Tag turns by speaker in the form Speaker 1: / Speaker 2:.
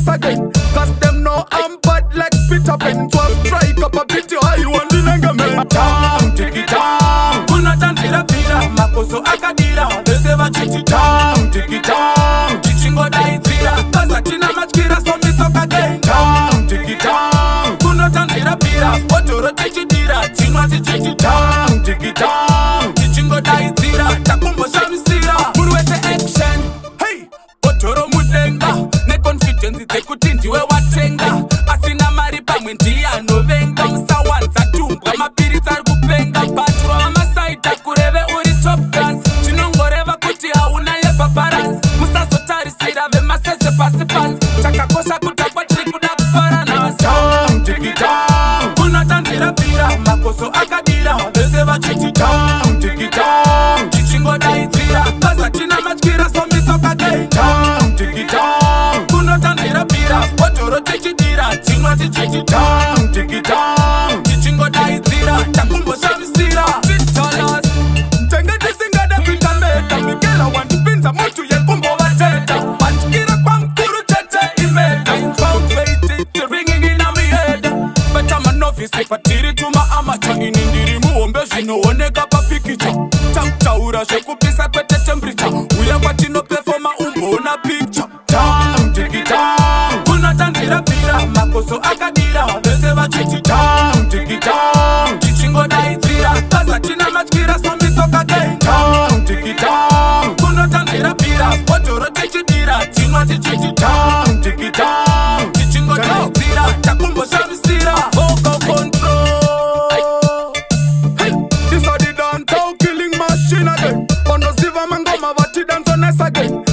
Speaker 1: mess again. Cause them know I'm bad like Peter Pan. 12 strike up a bit high one the nangame. Down, take it down. Kuna tanzira pira, makoso akadira. Veseva chichi down, take it down. Chichingo daizira, kaza china machkira so misoka again. Down, take it down. Kuna tanzira pira, otoro chichi dira. Chingwa chichi down, take it down. Chichingo daizira, takumbo shamisira. Muruwese action, hey. Otoro mudenga, ne confidence ite ndiwe watenga. Asina mari pamwe ndiya novenga. Musawanza tumbwa mapirita ari kupenga. Patro amasaita kureve uri top class. Chinongoreva kuti hauna yepaparazzi. Musazotarisira vemasese pasi pasi. Chakakosha kutakwa tiri kuda kufarana. Down, take it down. Kunotanzira pira, makoso akadira. Vese vachiti down, take it down. Chichingo daizira, kaza china machkira so misoka again. Down, take it down. Kunotanzira pira, otoro chichidira. Chingwa chichi down, take it down. Chichingo daizira, takumbo shamisira. Chitalas, ntenga disingada pita meta. Miguela wantipinza mutu yekumbo wateta. Machkira kwa mkuru tete imeta. Found faith, it's ringing in my head. But I'm a novice, patiri tuma amateur. Inindiri muombe zinooneka pa pikicha. Taura shekupisa kwete temperature. Uya kwa chino performa umbona picture. Down, take it down. Kunotanzira pira, makoso akadira. Vese vachiti down, take it down. Chichingo daizira, kaza china machkira so misoka again. Down, take it down. Kunotanzira pira, otoro chichidira. Chingwa chichi down, take it down. Chichingo daizira, takumbo shamisira. Vocal control. Hey, this are the dance killing machine again. On the silver man go ma vati dance on us again.